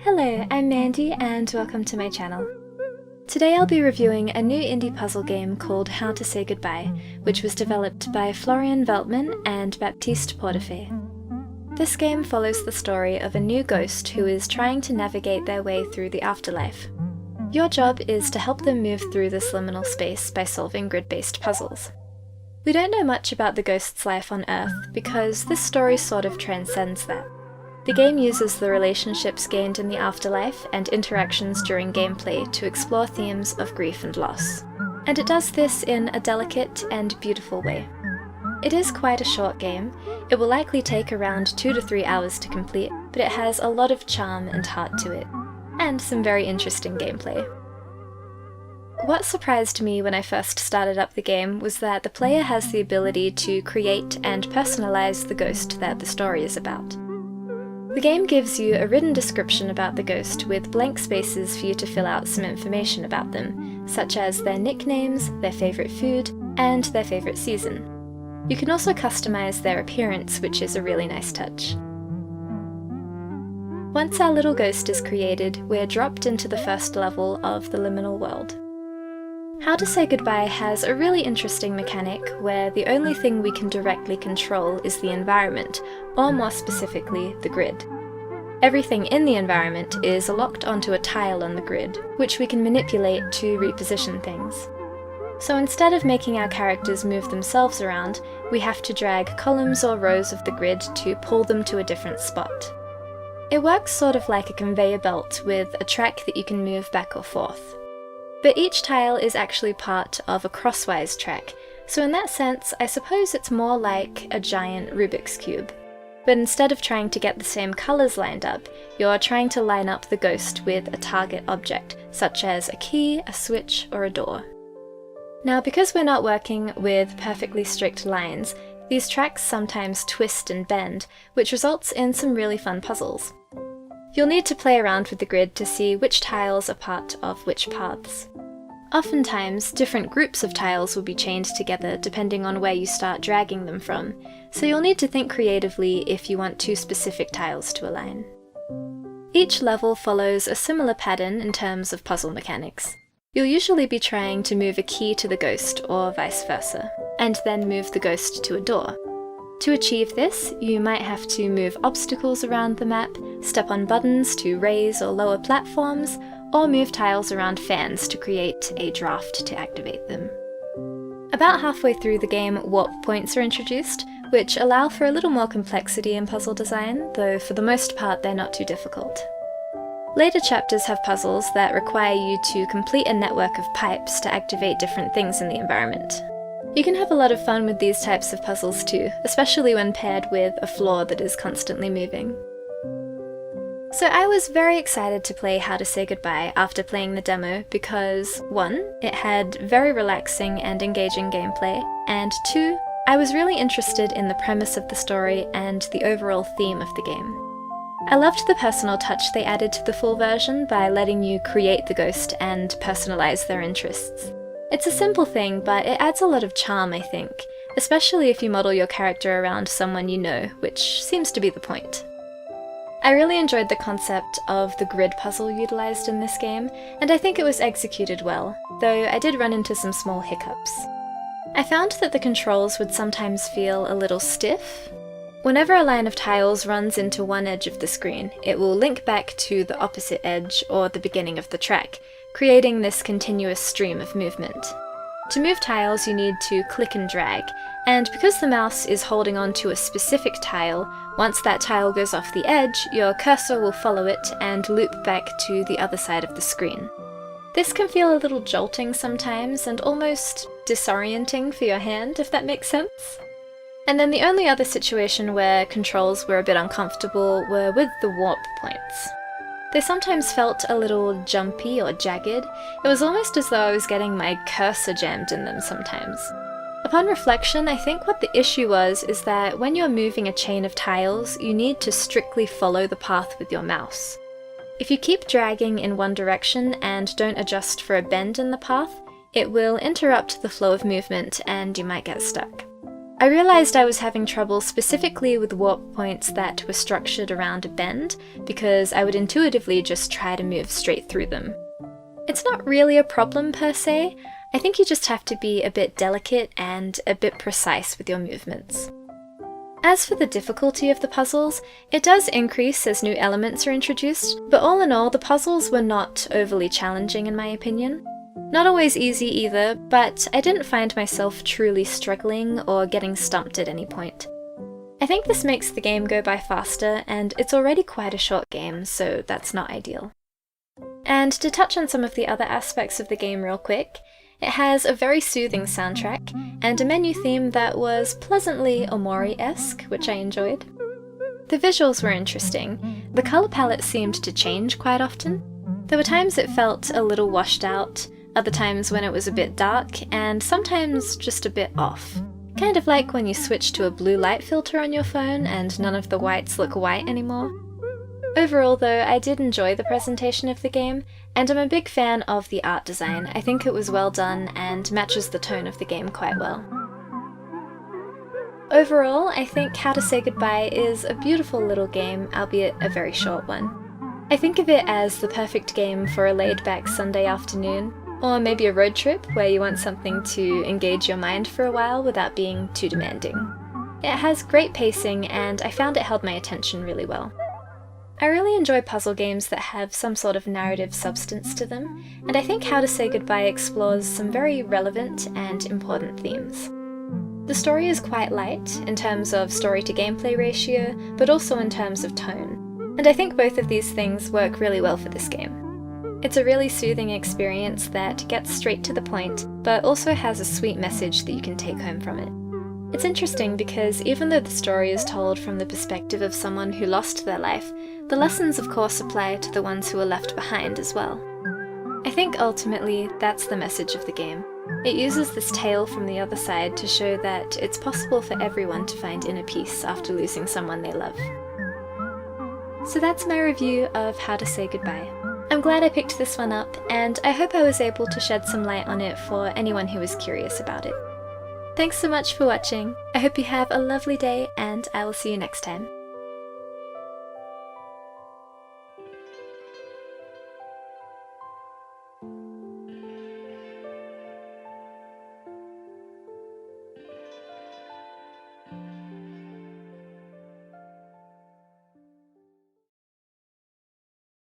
Hello, I'm Mandy and welcome to my channel. Today I'll be reviewing a new indie puzzle game called How to Say Goodbye, which was developed by Florian Veltman and Baptiste Portefeuille. This game follows the story of a new ghost who is trying to navigate their way through the afterlife. Your job is to help them move through this liminal space by solving grid-based puzzles. We don't know much about the ghost's life on Earth because this story sort of transcends that. The game uses the relationships gained in the afterlife and interactions during gameplay to explore themes of grief and loss. And it does this in a delicate and beautiful way. It is quite a short game. It will likely take around 2 to 3 hours to complete, but it has a lot of charm and heart to it, and some very interesting gameplay. What surprised me when I first started up the game was that the player has the ability to create and personalize the ghost that the story is about. The game gives you a written description about the ghost with blank spaces for you to fill out some information about them, such as their nicknames, their favourite food, and their favourite season. You can also customize their appearance, which is a really nice touch. Once our little ghost is created, we're dropped into the first level of the liminal world. How to Say Goodbye has a really interesting mechanic where the only thing we can directly control is the environment, or more specifically, the grid. Everything in the environment is locked onto a tile on the grid, which we can manipulate to reposition things. So instead of making our characters move themselves around, we have to drag columns or rows of the grid to pull them to a different spot. It works sort of like a conveyor belt with a track that you can move back or forth. But each tile is actually part of a crosswise track, so in that sense, I suppose it's more like a giant Rubik's Cube. But instead of trying to get the same colours lined up, you're trying to line up the ghost with a target object, such as a key, a switch, or a door. Now, because we're not working with perfectly strict lines, these tracks sometimes twist and bend, which results in some really fun puzzles. You'll need to play around with the grid to see which tiles are part of which paths. Oftentimes, different groups of tiles will be chained together depending on where you start dragging them from, so you'll need to think creatively if you want 2 specific tiles to align. Each level follows a similar pattern in terms of puzzle mechanics. You'll usually be trying to move a key to the ghost, or vice versa, and then move the ghost to a door. To achieve this, you might have to move obstacles around the map, step on buttons to raise or lower platforms, or move tiles around fans to create a draft to activate them. About halfway through the game, warp points are introduced, which allow for a little more complexity in puzzle design, though for the most part they're not too difficult. Later chapters have puzzles that require you to complete a network of pipes to activate different things in the environment. You can have a lot of fun with these types of puzzles too, especially when paired with a floor that is constantly moving. So I was very excited to play How to Say Goodbye after playing the demo because 1, it had very relaxing and engaging gameplay, and 2, I was really interested in the premise of the story and the overall theme of the game. I loved the personal touch they added to the full version by letting you create the ghost and personalize their interests. It's a simple thing, but it adds a lot of charm, I think, especially if you model your character around someone you know, which seems to be the point. I really enjoyed the concept of the grid puzzle utilised in this game, and I think it was executed well, though I did run into some small hiccups. I found that the controls would sometimes feel a little stiff. Whenever a line of tiles runs into one edge of the screen, it will link back to the opposite edge or the beginning of the track, creating this continuous stream of movement. To move tiles, you need to click and drag, and because the mouse is holding on to a specific tile, once that tile goes off the edge, your cursor will follow it and loop back to the other side of the screen. This can feel a little jolting sometimes and almost disorienting for your hand, if that makes sense. And then the only other situation where controls were a bit uncomfortable were with the warp points. They sometimes felt a little jumpy or jagged. It was almost as though I was getting my cursor jammed in them sometimes. Upon reflection, I think what the issue was is that when you're moving a chain of tiles, you need to strictly follow the path with your mouse. If you keep dragging in one direction and don't adjust for a bend in the path, it will interrupt the flow of movement and you might get stuck. I realised I was having trouble specifically with warp points that were structured around a bend, because I would intuitively just try to move straight through them. It's not really a problem per se, I think you just have to be a bit delicate and a bit precise with your movements. As for the difficulty of the puzzles, it does increase as new elements are introduced, but all in all, the puzzles were not overly challenging in my opinion. Not always easy either, but I didn't find myself truly struggling or getting stumped at any point. I think this makes the game go by faster, and it's already quite a short game, so that's not ideal. And to touch on some of the other aspects of the game real quick, it has a very soothing soundtrack, and a menu theme that was pleasantly Omori-esque, which I enjoyed. The visuals were interesting. The colour palette seemed to change quite often. There were times it felt a little washed out, other times when it was a bit dark, and sometimes just a bit off. Kind of like when you switch to a blue light filter on your phone and none of the whites look white anymore. Overall though, I did enjoy the presentation of the game, and I'm a big fan of the art design. I think it was well done and matches the tone of the game quite well. Overall, I think How to Say Goodbye is a beautiful little game, albeit a very short one. I think of it as the perfect game for a laid-back Sunday afternoon, or maybe a road trip where you want something to engage your mind for a while without being too demanding. It has great pacing, and I found it held my attention really well. I really enjoy puzzle games that have some sort of narrative substance to them, and I think How to Say Goodbye explores some very relevant and important themes. The story is quite light in terms of story to gameplay ratio, but also in terms of tone, and I think both of these things work really well for this game. It's a really soothing experience that gets straight to the point, but also has a sweet message that you can take home from it. It's interesting because even though the story is told from the perspective of someone who lost their life, the lessons of course apply to the ones who were left behind as well. I think ultimately that's the message of the game. It uses this tale from the other side to show that it's possible for everyone to find inner peace after losing someone they love. So that's my review of How to Say Goodbye. I'm glad I picked this one up, and I hope I was able to shed some light on it for anyone who was curious about it. Thanks so much for watching. I hope you have a lovely day, and I will see you next time.